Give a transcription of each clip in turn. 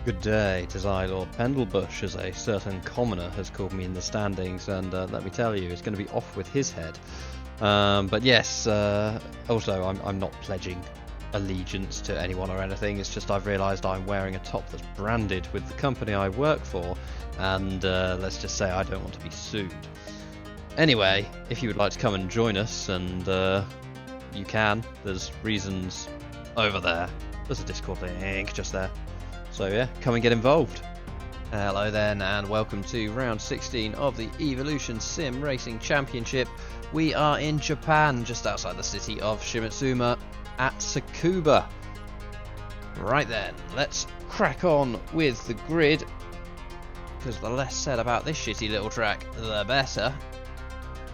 Good day, 'tis I, Lord Pendlebush, as a certain commoner has called me in the standings, and let me tell you, it's going to be off with his head. But yes, also I'm not pledging allegiance to anyone or anything, it's just I've realised I'm wearing a top that's branded with the company I work for, and let's just say I don't want to be sued. Anyway, if you would like to come and join us, and you can, there's reasons over there. There's a Discord link just there. So yeah, come and get involved. Hello then, and welcome to round 16 of the Evolution Sim Racing Championship. We are in Japan, just outside the city of Shimitsuma at Tsukuba. Right then, let's crack on with the grid, because the less said about this shitty little track, the better.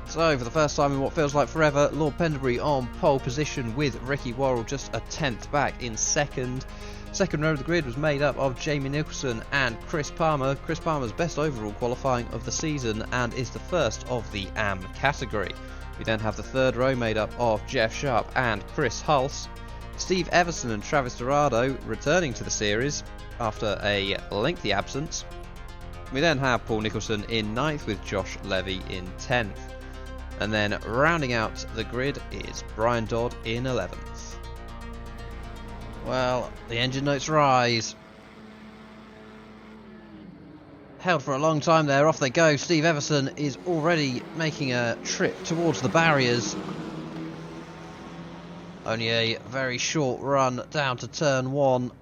So, for the first time in what feels like forever, Lord Pendlebury on pole position with Ricky Worrell just a 10th back in second. Second row of the grid was made up of Jamie Nicholson and Chris Palmer. Chris Palmer's best overall qualifying of the season and is the first of the AM category. We then have the third row made up of Jeff Sharp and Chris Hulse. Steve Everson and Travis Dorado returning to the series after a lengthy absence. We then have Paul Nicholson in 9th with Josh Levy in 10th. And then rounding out the grid is Brian Dodd in 11th. Well, the engine notes rise. Held for a long time there, off they go. Steve Everson is already making a trip towards the barriers. Only a very short run down to turn 1.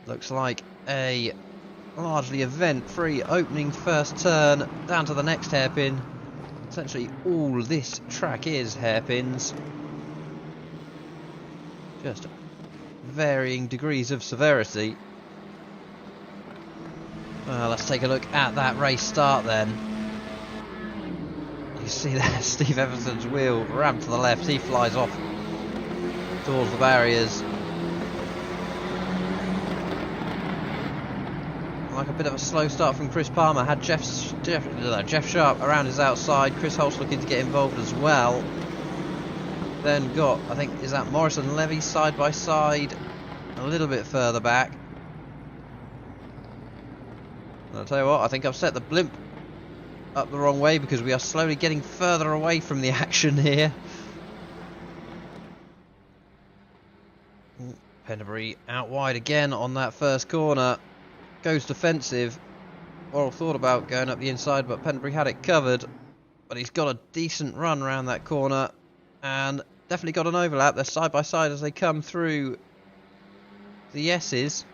Looks like a largely event-free opening first turn down to the next hairpin. Essentially all this track is hairpins. Just varying degrees of severity. Let's take a look at that race start then. You see there, Steve Everson's wheel rammed to the left. He flies off towards the barriers. Like a bit of a slow start from Chris Palmer. Had Jeff Sharp around his outside. Chris Hulse looking to get involved as well. Then got, I think, is that Morrison and Levy side by side, a little bit further back. And I'll tell you what, I think I've set the blimp up the wrong way because we are slowly getting further away from the action here. Pendlebury out wide again on that first corner. Goes defensive. Worrell thought about going up the inside, but Pendlebury had it covered. But he's got a decent run around that corner and definitely got an overlap. They're side by side as they come through the S's.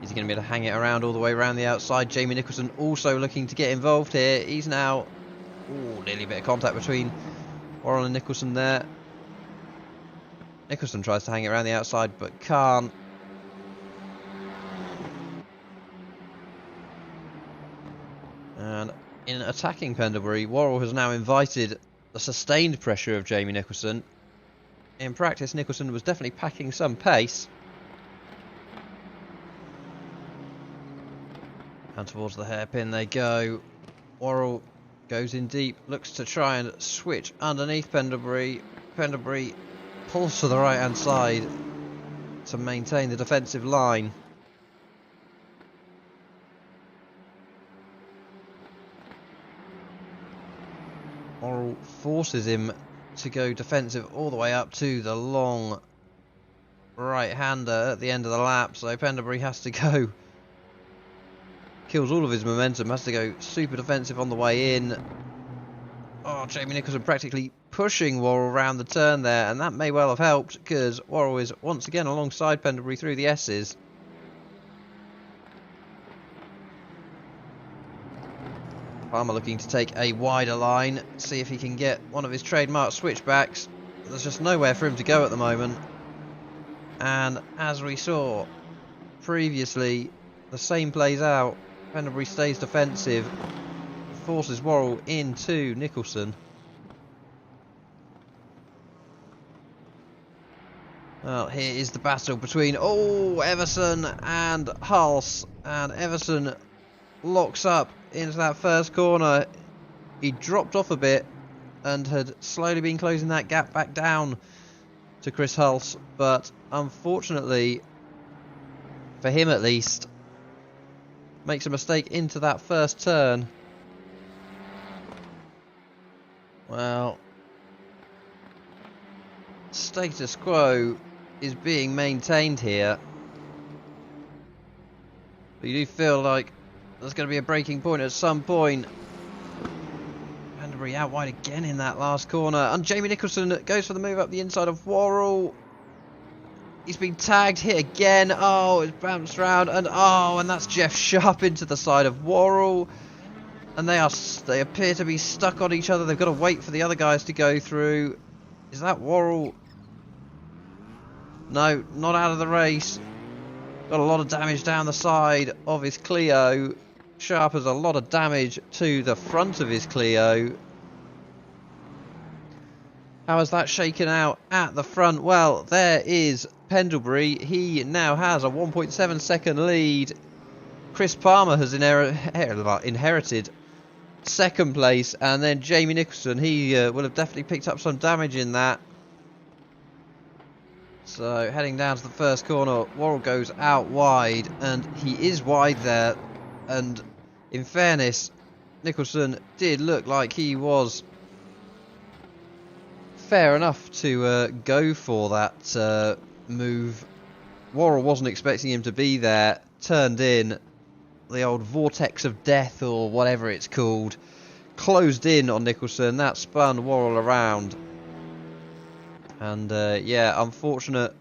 Is he going to be able to hang it around all the way around the outside? Jamie Nicholson also looking to get involved here. He's now nearly a bit of contact between Worrell and Nicholson there. Nicholson tries to hang it around the outside but can't. And in attacking Pendlebury, Worrell has now invited the sustained pressure of Jamie Nicholson. In practice, Nicholson was definitely packing some pace. And towards the hairpin they go. Worrell goes in deep, looks to try and switch underneath Pendlebury. Pendlebury pulls to the right hand side to maintain the defensive line. Worrell forces him to go defensive all the way up to the long right-hander at the end of the lap, so Pendlebury has to go, kills all of his momentum, has to go super defensive on the way in. Oh, Jamie Nicholson practically pushing Worrell around the turn there, and that may well have helped because Worrell is once again alongside Pendlebury through the S's. Palmer looking to take a wider line, see if he can get one of his trademark switchbacks. There's just nowhere for him to go at the moment. And as we saw previously, the same plays out. Pendlebury stays defensive, forces Worrell into Nicholson. Well, here is the battle between Everson and Hulse, and Everson locks up into that first corner. He dropped off a bit and had slowly been closing that gap back down to Chris Hulse, but unfortunately, for him at least, makes a mistake into that first turn. Well, status quo is being maintained here. But you do feel like there's going to be a breaking point at some point. Pendlebury out wide again in that last corner. And Jamie Nicholson goes for the move up the inside of Worrell. He's been tagged, hit again. Oh, it's bounced around. And that's Jeff Sharp into the side of Worrell. And they appear to be stuck on each other. They've got to wait for the other guys to go through. Is that Worrell? No, not out of the race. Got a lot of damage down the side of his Clio. Sharp has a lot of damage to the front of his Clio. How is that shaken out at the front? Well, there is Pendlebury. He now has a 1.7 second lead. Chris Palmer has inherited second place, and then Jamie Nicholson, he will have definitely picked up some damage in that. So heading down to the first corner, Worrell goes out wide, and he is wide there. And in fairness, Nicholson did look like he was fair enough to go for that move. Worrell wasn't expecting him to be there, turned in, the old vortex of death or whatever it's called, closed in on Nicholson. That spun Worrell around. And yeah, unfortunate,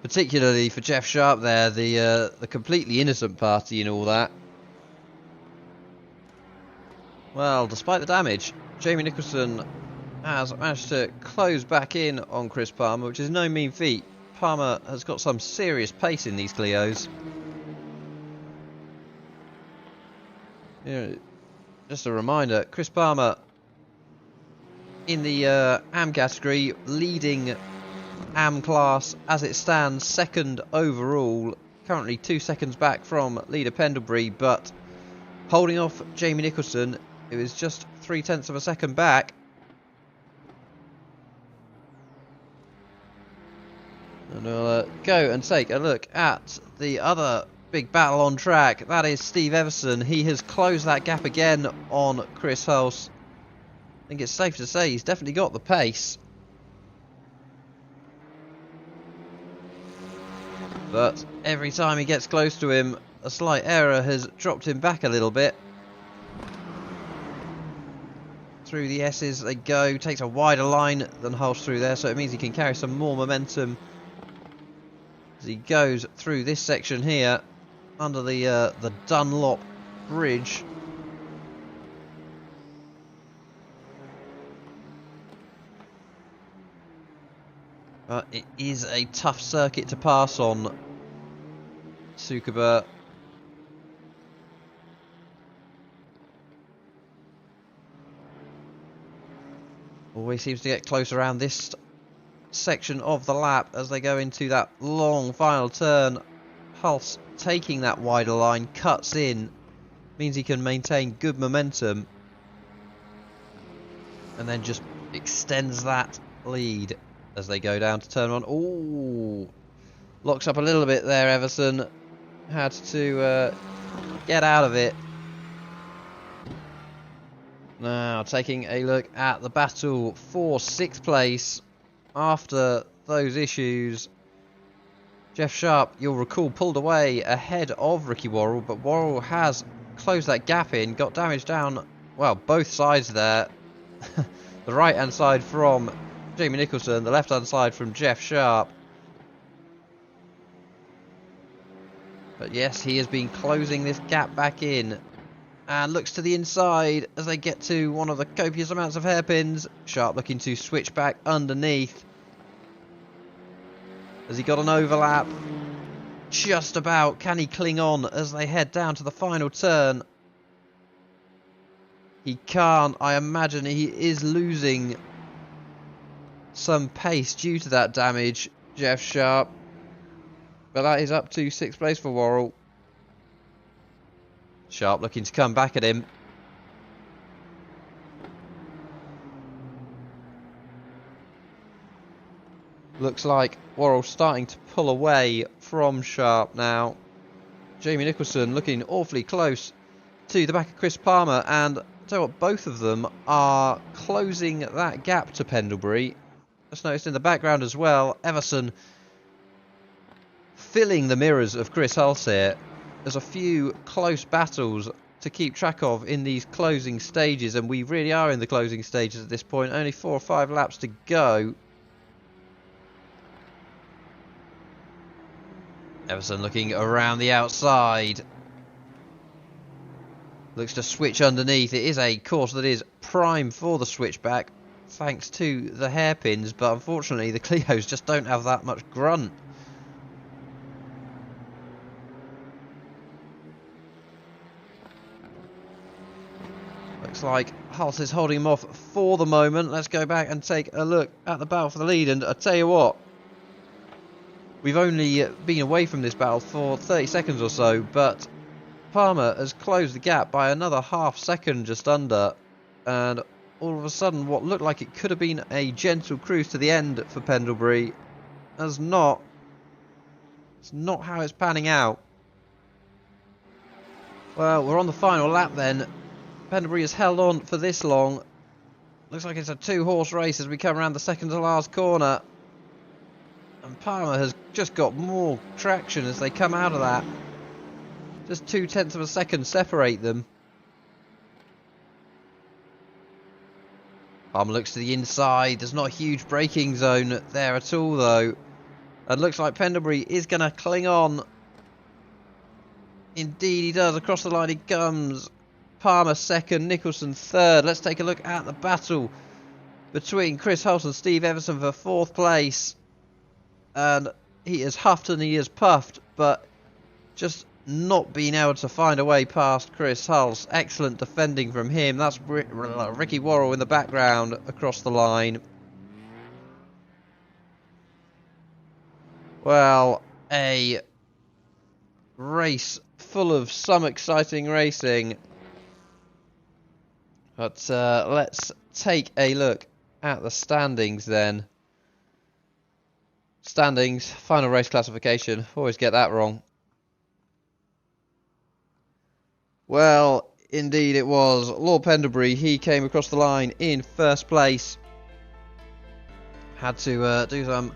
particularly for Jeff Sharp there, the completely innocent party in all that. Well, despite the damage, Jamie Nicholson has managed to close back in on Chris Palmer, which is no mean feat. Palmer has got some serious pace in these Clios. You know, just a reminder, Chris Palmer in the AM category, leading AM class as it stands, second overall, currently 2 seconds back from leader Pendlebury, but holding off Jamie Nicholson, it was just 0.3 of a second back. And we'll go and take a look at the other big battle on track. That is Steve Everson. He has closed that gap again on Chris Hulse. I think it's safe to say he's definitely got the pace. But every time he gets close to him, a slight error has dropped him back a little bit. Through the S's they go. Takes a wider line than Hulse through there, so it means he can carry some more momentum as he goes through this section here under the Dunlop Bridge. It is a tough circuit to pass on, Tsukuba. Always seems to get close around this section of the lap as they go into that long final turn. Hulse taking that wider line, cuts in, means he can maintain good momentum and then just extends that lead as they go down to turn one. Ooh, locks up a little bit there. Everson had to get out of it. Now taking a look at the battle for 6th place after those issues. Jeff Sharp, you'll recall, pulled away ahead of Ricky Worrell, but Worrell has closed that gap in, got damage down, well, both sides there. The right hand side from Jamie Nicholson, the left hand side from Jeff Sharp. But yes, he has been closing this gap back in and looks to the inside as they get to one of the copious amounts of hairpins. Sharp looking to switch back underneath. Has he got an overlap? Just about. Can he cling on as they head down to the final turn? He can't. I imagine he is losing some pace due to that damage, Jeff Sharp. But that is up to 6th place for Worrell. Sharp looking to come back at him. Looks like Worrell starting to pull away from Sharp now. Jamie Nicholson looking awfully close to the back of Chris Palmer, and I'll tell you what, both of them are closing that gap to Pendlebury. Just noticed in the background as well, Everson filling the mirrors of Chris Hulse here. There's a few close battles to keep track of in these closing stages, and we really are in the closing stages at this point. Only 4 or 5 laps to go. Everson looking around the outside. Looks to switch underneath. It is a course that is prime for the switchback, thanks to the hairpins, but unfortunately the Clios just don't have that much grunt. Looks like Hulse is holding him off for the moment. Let's go back and take a look at the battle for the lead, and I tell you what, we've only been away from this battle for 30 seconds or so, but Palmer has closed the gap by another half second just under, and all of a sudden what looked like it could have been a gentle cruise to the end for Pendlebury has not. It's not how it's panning out. Well, we're on the final lap then. Pendlebury has held on for this long. Looks like it's a 2-horse race as we come around the second to last corner. And Palmer has just got more traction as they come out of that. Just 0.2 of a second separate them. Palmer looks to the inside. There's not a huge braking zone there at all though. And looks like Pendlebury is going to cling on. Indeed he does. Across the line he comes. Palmer second, Nicholson third. Let's take a look at the battle between Chris Hulse and Steve Everson for 4th place. And he has huffed and he has puffed, but just not being able to find a way past Chris Hulse. Excellent defending from him. That's Ricky Worrell in the background across the line. Well, a race full of some exciting racing. But let's take a look at the standings then. Standings, final race classification. Always get that wrong. Well, indeed it was. Lord Pendlebury, he came across the line in 1st place. Had to do some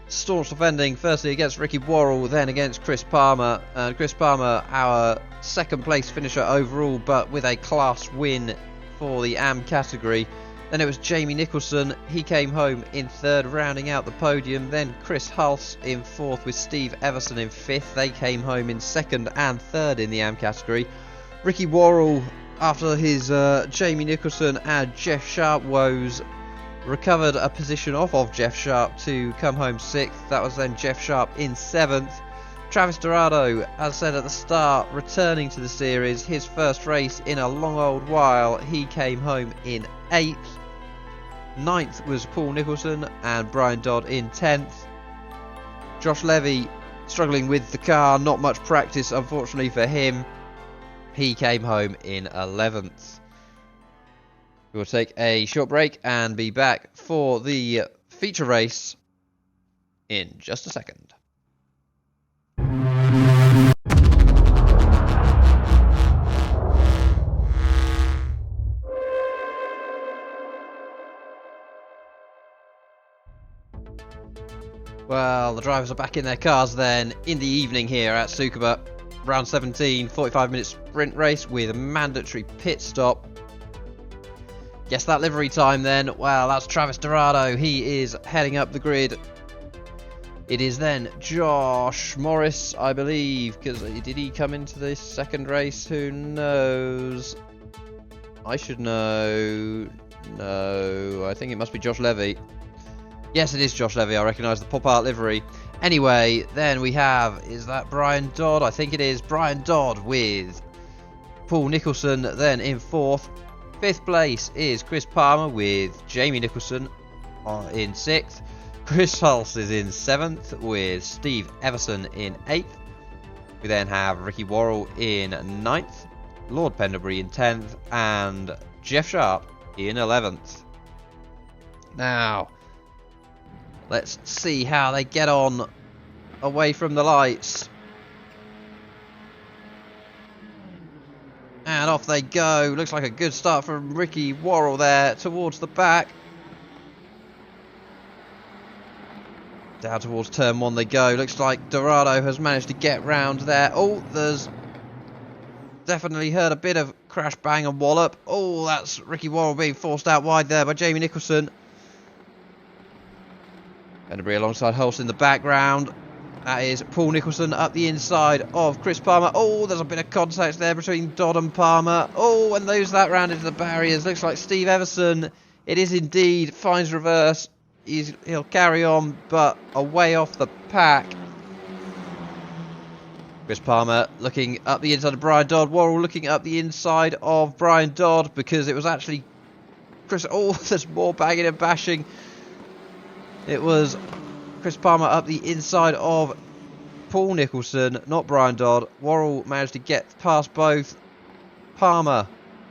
staunch defending, firstly against Ricky Worrell, then against Chris Palmer. Chris Palmer, our 2nd place finisher overall, but with a class win for the AM category. Then it was Jamie Nicholson, he came home in 3rd, rounding out the podium. Then Chris Hulse in 4th with Steve Everson in 5th. They came home in 2nd and 3rd in the AM category. Ricky Worrell, after his Jamie Nicholson and Jeff Sharp woes, recovered a position off of Jeff Sharp to come home 6th. That was then Jeff Sharp in 7th. Travis Dorado, as said at the start, returning to the series, his first race in a long old while. He came home in 8th. 9th was Paul Nicholson and Brian Dodd in 10th. Josh Levy struggling with the car, not much practice unfortunately for him. He came home in 11th. We will take a short break and be back for the feature race in just a second. Well, the drivers are back in their cars then in the evening here at Tsukuba. Round 17, 45-minute sprint race with a mandatory pit stop. Guess that livery time then. Well, that's Travis Dorado. He is heading up the grid. It is then Josh Morris, I believe, because did he come into this 2nd race? Who knows? I should know. No, I think it must be Josh Levy. Yes, it is Josh Levy. I recognise the pop art livery. Anyway, then we have, is that Brian Dodd? I think it is Brian Dodd with Paul Nicholson then in 4th. 5th place is Chris Palmer with Jamie Nicholson in 6th. Chris Hulse is in 7th with Steve Everson in 8th. We then have Ricky Worrell in 9th, Lord Pendlebury in 10th, and Jeff Sharp in 11th. Now, Let's see how they get on away from the lights. And off they go. Looks like a good start from Ricky Worrell there towards the back. Down towards turn 1 they go. Looks like Dorado has managed to get round there. Oh, there's definitely heard a bit of crash, bang and wallop. Oh, that's Ricky Worrell being forced out wide there by Jamie Nicholson. Penderbury alongside Hulse in the background. That is Paul Nicholson up the inside of Chris Palmer. Oh, there's a bit of contact there between Dodd and Palmer. Oh, and lose that round into the barriers. Looks like Steve Everson, it is indeed, finds reverse. He'll carry on, but away off the pack. Chris Palmer looking up the inside of Brian Dodd. Worrell looking up the inside of Brian Dodd because it was actually Chris. Oh, there's more banging and bashing. It was Chris Palmer up the inside of Paul Nicholson, not Brian Dodd. Worrell managed to get past both. Palmer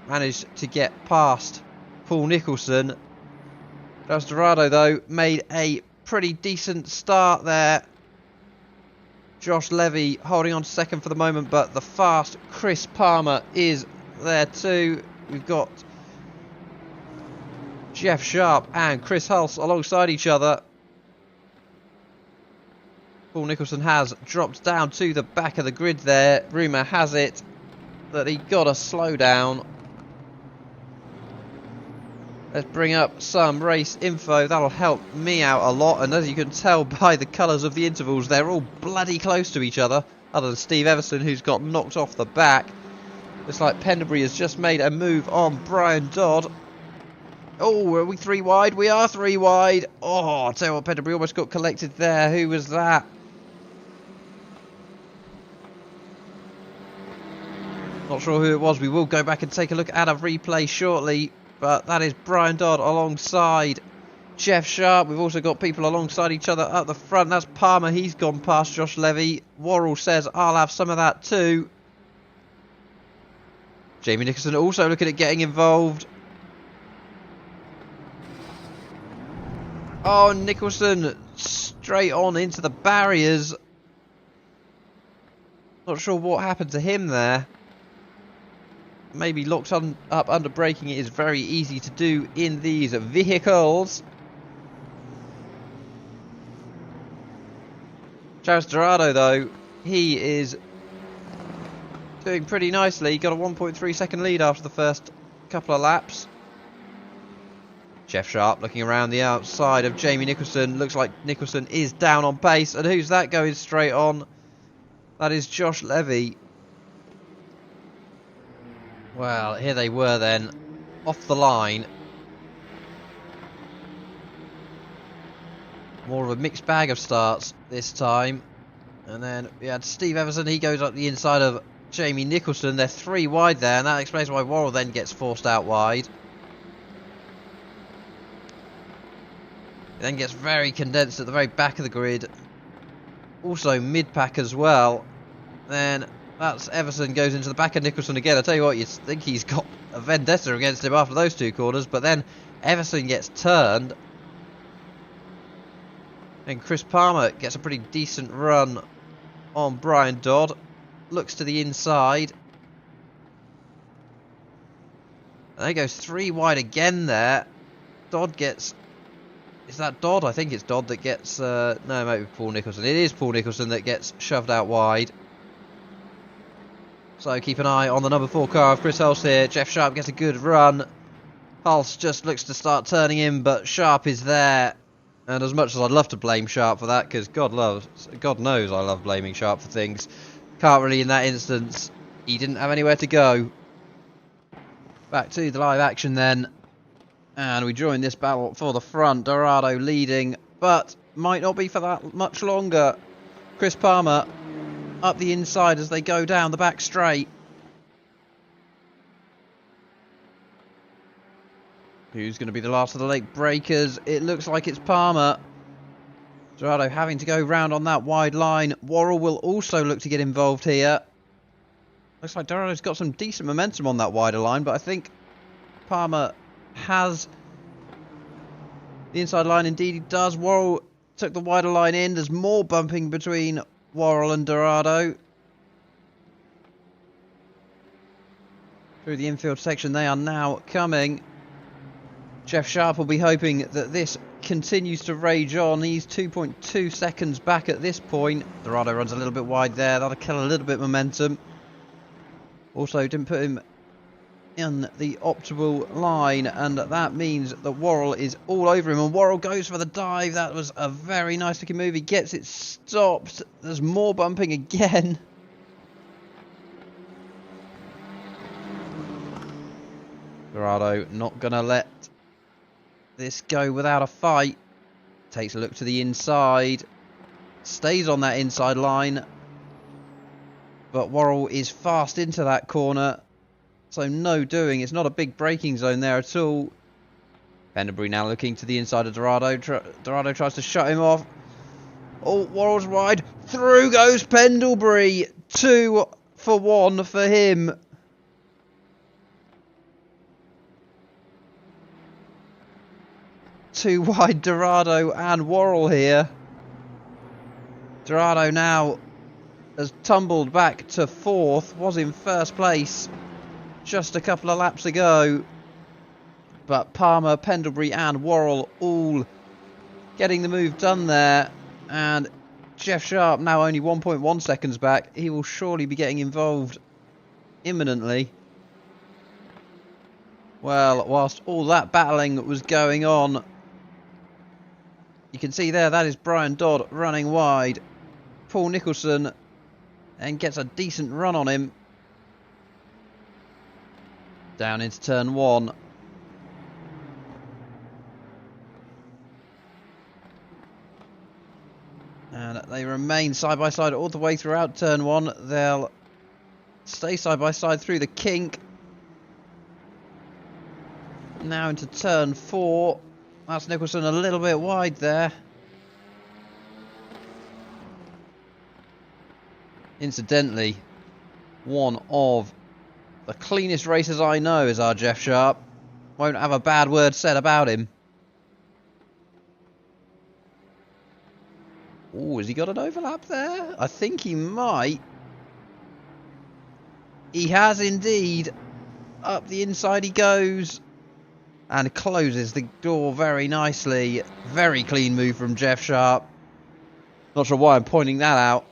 managed to get past Paul Nicholson. Just Dorado, though, made a pretty decent start there. Josh Levy holding on to second for the moment, but the fast Chris Palmer is there too. We've got Jeff Sharp and Chris Hulse alongside each other. Paul Nicholson has dropped down to the back of the grid there. Rumour has it that he got a slowdown. Let's bring up some race info. That'll help me out a lot. And as you can tell by the colours of the intervals, they're all bloody close to each other. Other than Steve Everson, who's got knocked off the back. Looks like Penderbury has just made a move on Brian Dodd. Oh, are we 3 wide? We are 3 wide. Oh, I'll tell you what, Penderbury almost got collected there. Who was that? Not sure who it was. We will go back and take a look at a replay shortly. But that is Brian Dodd alongside Jeff Sharp. We've also got people alongside each other up the front. That's Palmer. He's gone past Josh Levy. Worrell says, I'll have some of that too. Jamie Nicholson also looking at getting involved. Oh, Nicholson straight on into the barriers. Not sure what happened to him there. Maybe locked up under braking. It is very easy to do in these vehicles. Charis Dorado, though, he is doing pretty nicely. He got a 1.3 second lead after the first couple of laps. Jeff Sharp looking around the outside of Jamie Nicholson. Looks like Nicholson is down on pace. And who's that going straight on? That is Josh Levy. Well, here they were then, off the line. More of a mixed bag of starts this time. And then we had Steve Everson, he goes up the inside of Jamie Nicholson. They're 3 wide there, and that explains why Worrell then gets forced out wide. It then gets very condensed at the very back of the grid. Also mid-pack as well. Then that's Everson goes into the back of Nicholson again. I tell you what, you think he's got a vendetta against him after those 2 corners, but then Everson gets turned. And Chris Palmer gets a pretty decent run on Brian Dodd. Looks to the inside. And he goes 3 wide again there. Dodd gets... Is that Dodd? I think it's Dodd that gets... no, maybe Paul Nicholson. It is Paul Nicholson that gets shoved out wide. So keep an eye on the number 4 car of Chris Hulse here. Jeff Sharp gets a good run. Hulse just looks to start turning in, but Sharp is there. And as much as I'd love to blame Sharp for that, because God knows I love blaming Sharp for things, can't really in that instance. He didn't have anywhere to go. Back to the live action then. And we join this battle for the front. Dorado leading, but might not be for that much longer. Chris Palmer up the inside as they go down the back straight. Who's going to be the last of the late breakers? It looks like it's Palmer. Dorado having to go round on that wide line. Worrell will also look to get involved here. Looks like Dorado's got some decent momentum on that wider line, but I think Palmer has the inside line. Indeed he does. Worrell took the wider line in. There's more bumping between Worrell and Dorado. Through the infield section they are now coming. Jeff Sharp will be hoping that this continues to rage on. He's 2.2 seconds back at this point. Dorado runs a little bit wide there. That'll kill a little bit of momentum. Also didn't put him in the optimal line, and that means that Worrell is all over him, and Worrell goes for the dive. That was a very nice looking move. He gets it stopped. There's more bumping again. Dorado not gonna let this go without a fight. Takes a look to the inside, stays on that inside line, but Worrell is fast into that corner, so no doing. It's not a big braking zone there at all. Pendlebury now looking to the inside of Dorado. Dorado tries to shut him off. Oh, Worrell's wide. Through goes Pendlebury. 2 for 1 for him. Too wide Dorado and Worrell here. Dorado now has tumbled back to 4th, was in 1st place just a couple of laps ago. But Palmer, Pendlebury and Worrell all getting the move done there. And Jeff Sharp now only 1.1 seconds back. He will surely be getting involved imminently. Well, whilst all that battling was going on, you can see there, that is Brian Dodd running wide. Paul Nicholson and gets a decent run on him. Down into turn 1. And they remain side by side all the way throughout turn 1. They'll stay side by side through the kink. Now into turn 4. That's Nicholson a little bit wide there. Incidentally, one of the cleanest racers I know is our Jeff Sharp. Won't have a bad word said about him. Oh, has he got an overlap there? I think he might. He has indeed. Up the inside he goes. And closes the door very nicely. Very clean move from Jeff Sharp. Not sure why I'm pointing that out.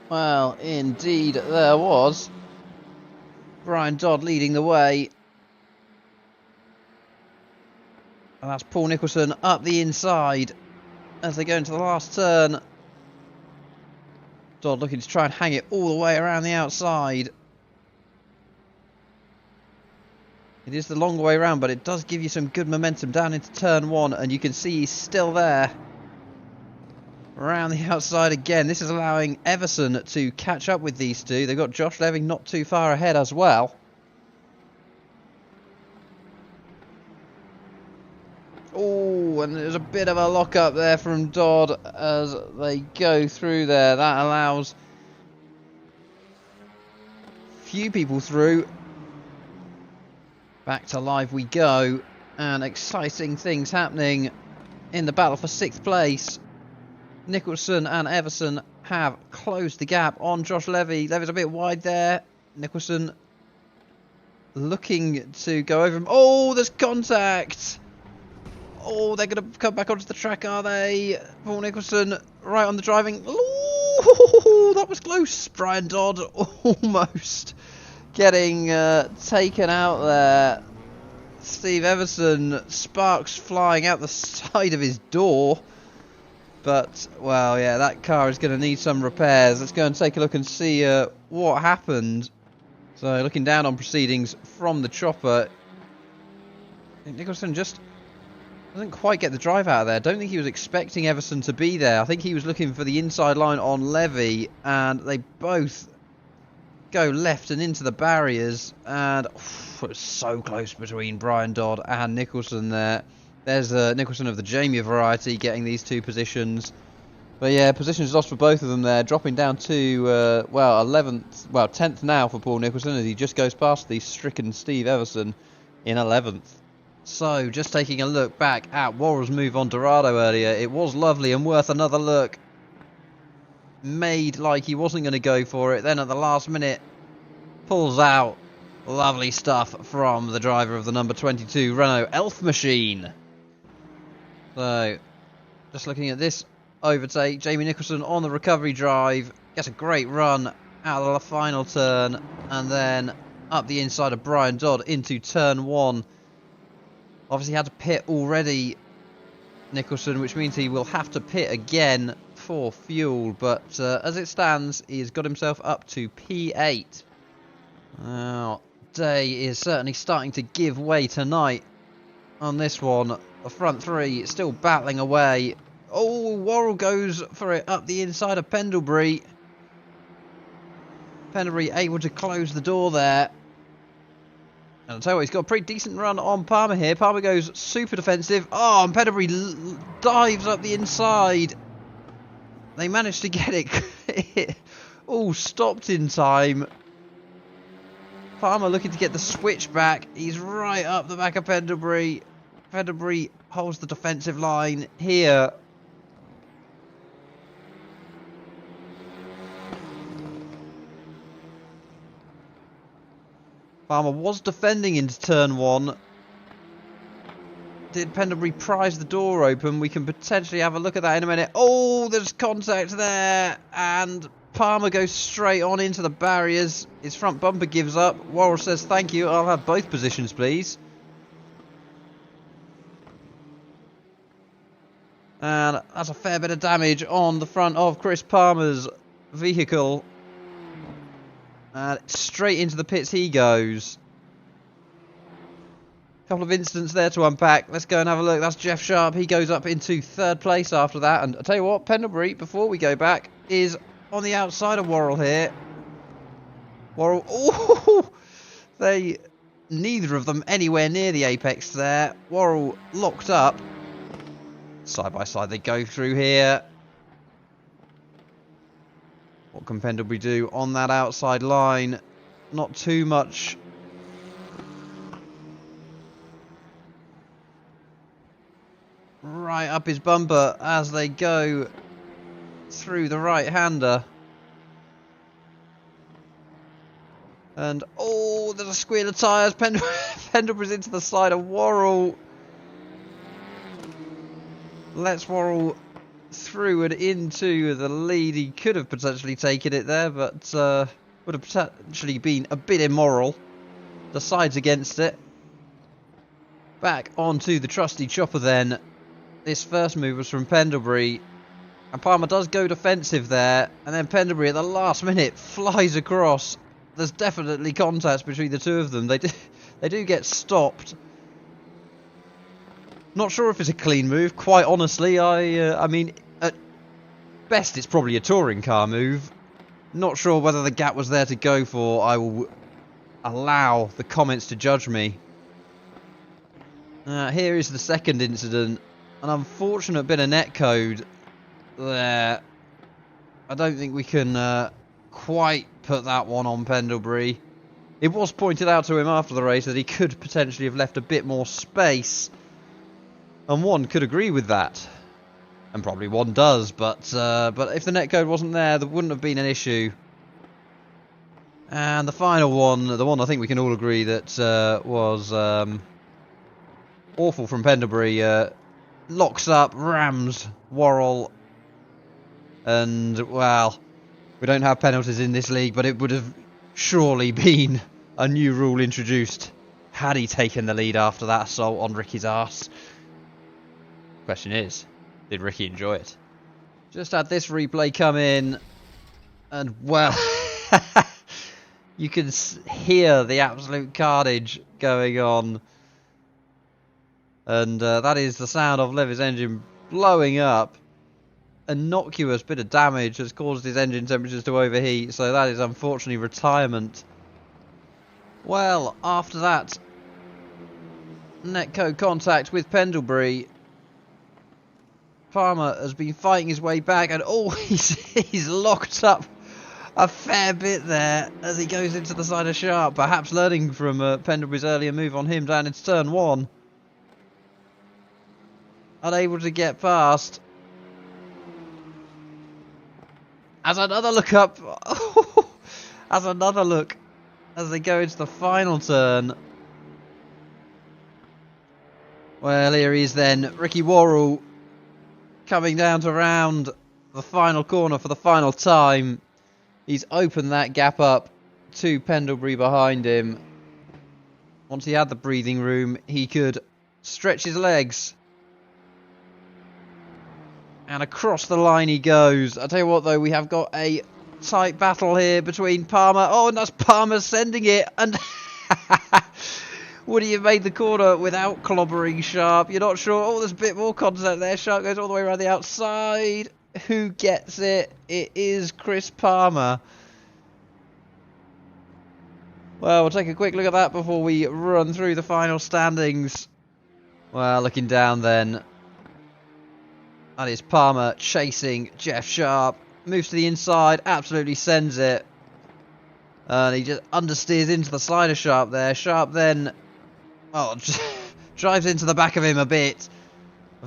Well, indeed there was. Brian Dodd leading the way. And that's Paul Nicholson up the inside as they go into the last turn. Dodd looking to try and hang it all the way around the outside. It is the long way around, but it does give you some good momentum down into turn 1, and you can see he's still there. Around the outside again. This is allowing Everson to catch up with these two. They've got Josh Levy not too far ahead as well. Oh, and there's a bit of a lock up there from Dodd as they go through there. That allows few people through. Back to live we go, and exciting things happening in the battle for 6th place. Nicholson and Everson have closed the gap on Josh Levy. Levy's a bit wide there. Nicholson looking to go over him. Oh, there's contact! Oh, they're going to come back onto the track, are they? Paul Nicholson right on the driving. Ooh, that was close. Brian Dodd almost getting taken out there. Steve Everson, sparks flying out the side of his door. But, well, yeah, that car is going to need some repairs. Let's go and take a look and see what happened. So, looking down on proceedings from the chopper, I think Nicholson just doesn't quite get the drive out of there. I don't think he was expecting Everson to be there. I think he was looking for the inside line on Levy, and they both go left and into the barriers, and it was so close between Brian Dodd and Nicholson there. There's Nicholson of the Jamie variety getting these two positions. But yeah, positions lost for both of them there, dropping down to, 10th now for Paul Nicholson as he just goes past the stricken Steve Everson in 11th. So, just taking a look back at Worrell's move on Dorado earlier, it was lovely and worth another look. Made like he wasn't going to go for it, then at the last minute, pulls out. Lovely stuff from the driver of the number 22 Renault Elf Machine. So, just looking at this overtake, Jamie Nicholson on the recovery drive, gets a great run out of the final turn, and then up the inside of Brian Dodd into turn 1. Obviously had to pit already, Nicholson, which means he will have to pit again for fuel, but as it stands, he's got himself up to P8. Now, day is certainly starting to give way tonight on this one. The front three still battling away. Oh, Worrell goes for it up the inside of Pendlebury. Pendlebury able to close the door there. And I'll tell you what, he's got a pretty decent run on Palmer here. Palmer goes super defensive. Oh, and Pendlebury dives up the inside. They managed to get it all stopped in time. Palmer looking to get the switch back. He's right up the back of Pendlebury. Pendlebury holds the defensive line here. Palmer was defending into turn 1. Did Pendlebury prise the door open? We can potentially have a look at that in a minute. Oh, there's contact there. And Palmer goes straight on into the barriers. His front bumper gives up. Worrell says, thank you, I'll have both positions, please. And that's a fair bit of damage on the front of Chris Palmer's vehicle. And straight into the pits he goes. Couple of incidents there to unpack. Let's go and have a look. That's Jeff Sharp. He goes up into 3rd place after that. And I'll tell you what, Pendlebury, before we go back, is on the outside of Worrell here. Worrell, oh, neither of them anywhere near the apex there. Worrell locked up. Side by side they go through here. What can Pendlebury do on that outside line? Not too much. Right up his bumper as they go through the right-hander. And, oh, there's a squeal of tyres. Pendlebury's into the side of Worrell. Lets Worrell through and into the lead. He could have potentially taken it there, but would have potentially been a bit immoral. Decides against it. Back onto the trusty chopper then. This first move was from Pendlebury. And Palmer does go defensive there. And then Pendlebury at the last minute flies across. There's definitely contact between the two of them. They do get stopped. Not sure if it's a clean move, quite honestly. I mean, at best it's probably a touring car move. Not sure whether the gap was there to go for. I will allow the comments to judge me. Here is the second incident. An unfortunate bit of netcode there. I don't think we can quite put that one on Pendlebury. It was pointed out to him after the race that he could potentially have left a bit more space. And one could agree with that. And probably one does, but if the netcode wasn't there, there wouldn't have been an issue. And the final one, the one I think we can all agree that was awful from Pendlebury, locks up, rams Worrell, and, well, we don't have penalties in this league, but it would have surely been a new rule introduced had he taken the lead after that assault on Ricky's arse. Question is, did Ricky enjoy it? Just had this replay come in, and, well, you can hear the absolute carnage going on. And that is the sound of Levy's engine blowing up. Innocuous bit of damage has caused his engine temperatures to overheat, so that is unfortunately retirement. Well, after that netcode contact with Pendlebury, Palmer has been fighting his way back, and oh, he's locked up a fair bit there as he goes into the side of Sharp, perhaps learning from Pendlebury's earlier move on him down into turn 1. unable to get past. As another look up, as another look as they go into the final turn. Well, here he is then, Ricky Worrell coming down to round the final corner for the final time. He's opened that gap up to Pendlebury behind him. Once he had the breathing room, he could stretch his legs. And across the line he goes. I tell you what though, we have got a tight battle here between Palmer. Oh, and that's Palmer sending it. And Woody have made the corner without clobbering Sharp. You're not sure. Oh, there's a bit more contact there. Sharp goes all the way around the outside. Who gets it? It is Chris Palmer. Well, we'll take a quick look at that before we run through the final standings. Well, looking down then. That is Palmer chasing Jeff Sharp. Moves to the inside, absolutely sends it. And he just understeers into the slider Sharp there. Sharp then, drives into the back of him a bit.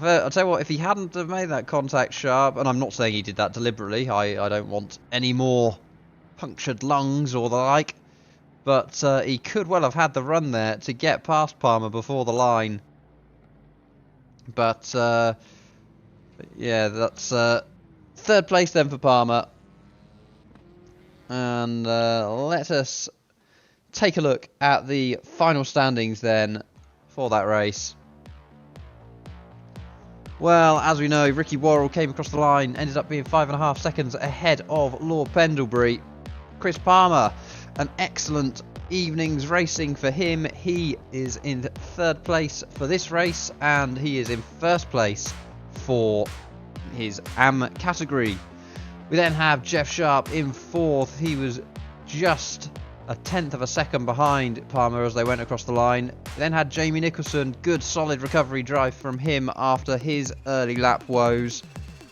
I'll tell you what, if he hadn't have made that contact Sharp, and I'm not saying he did that deliberately, I don't want any more punctured lungs or the like, but he could well have had the run there to get past Palmer before the line. But yeah, that's third place then for Palmer. And let us take a look at the final standings then for that race. Well, as we know, Ricky Worrell came across the line, ended up being 5.5 seconds ahead of Lord Pendlebury. Chris Palmer, an excellent evening's racing for him. He is in third place for this race, and he is in first place for his AM category. We then have Jeff Sharp in fourth. He was just a tenth of a second behind Palmer as they went across the line. We then had Jamie Nicholson, good solid recovery drive from him after his early lap woes.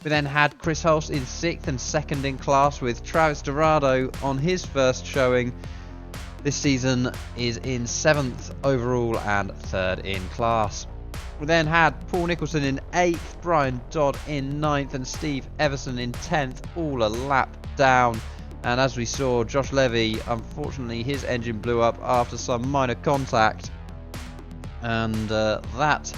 We then had Chris Hulse in sixth and second in class, with Travis Dorado on his first showing this season is in seventh overall and third in class. We then had Paul Nicholson in 8th, Brian Dodd in 9th and Steve Everson in 10th, all a lap down. And as we saw, Josh Levy, unfortunately his engine blew up after some minor contact. And that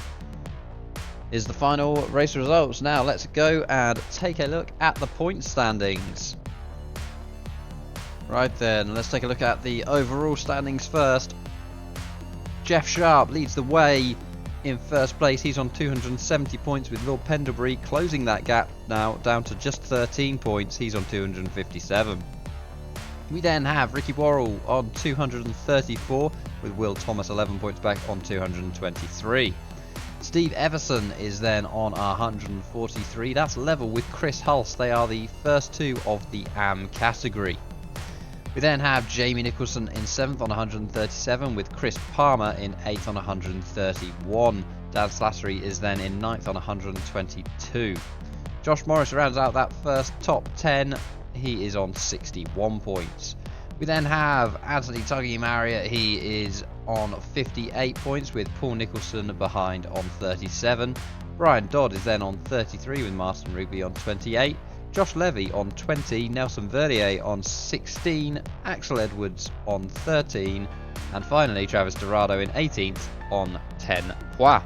is the final race results. Now let's go and take a look at the point standings. Right then, let's take a look at the overall standings first. Jeff Sharp leads the way in first place. He's on 270 points, with Lord Pendlebury closing that gap now down to just 13 points. He's on 257. We then have Ricky Worrell on 234, with Will Thomas 11 points back on 223. Steve Everson is then on 143. That's level with Chris Hulse. They are the first two of the AM category. We then have Jamie Nicholson in 7th on 137, with Chris Palmer in 8th on 131. Dan Slattery is then in 9th on 122. Josh Morris rounds out that first top 10. He is on 61 points. We then have Anthony Tuggy Marriott. He is on 58 points, with Paul Nicholson behind on 37. Brian Dodd is then on 33, with Martin Rigby on 28. Josh Levy on 20, Nelson Verdier on 16, Axel Edwards on 13, and finally Travis Dorado in 18th on 10 points.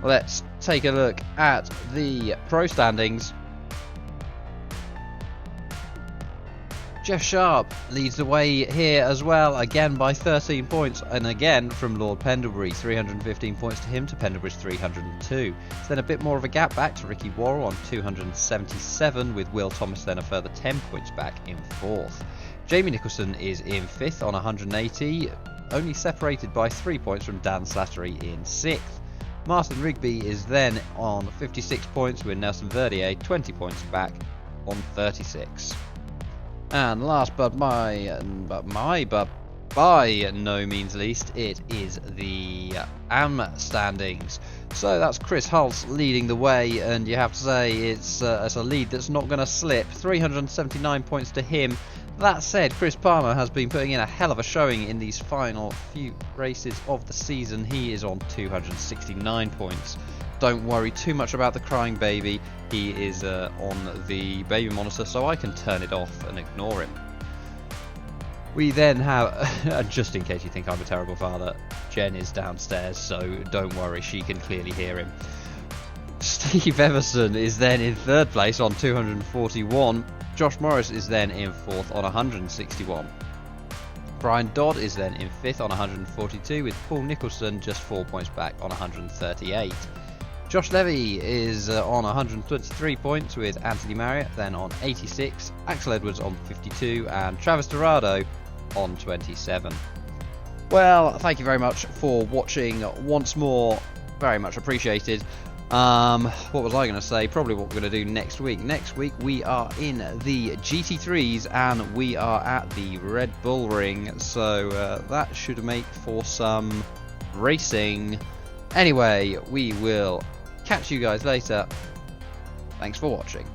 Let's take a look at the pro standings. Jeff Sharp leads the way here as well, again by 13 points, and again from Lord Pendlebury, 315 points to him to Pendlebury's 302. It's then a bit more of a gap back to Ricky Worrell on 277, with Will Thomas then a further 10 points back in fourth. Jamie Nicholson is in 5th on 180, only separated by 3 points from Dan Slattery in 6th. Martin Rigby is then on 56 points, with Nelson Verdier 20 points back on 36. And last but by no means least, it is the AM standings. So that's Chris Hulse leading the way, and you have to say it's a lead that's not going to slip. 379 points to him. That said, Chris Palmer has been putting in a hell of a showing in these final few races of the season. He is on 269 points. Don't worry too much about the crying baby. He is on the baby monitor, so I can turn it off and ignore him. We then have, and just in case you think I'm a terrible father, Jen is downstairs, so don't worry, she can clearly hear him. Steve Everson is then in third place on 241. Josh Morris is then in fourth on 161. Brian Dodd is then in fifth on 142, with Paul Nicholson just 4 points back on 138. Josh Levy is on 123 points, with Anthony Marriott then on 86, Axel Edwards on 52, and Travis Dorado on 27. Well, thank you very much for watching once more. Very much appreciated. What was I going to say? Probably what we're going to do next week. Next week we are in the GT3s and we are at the Red Bull Ring, so that should make for some racing. Anyway, we will catch you guys later. Thanks for watching.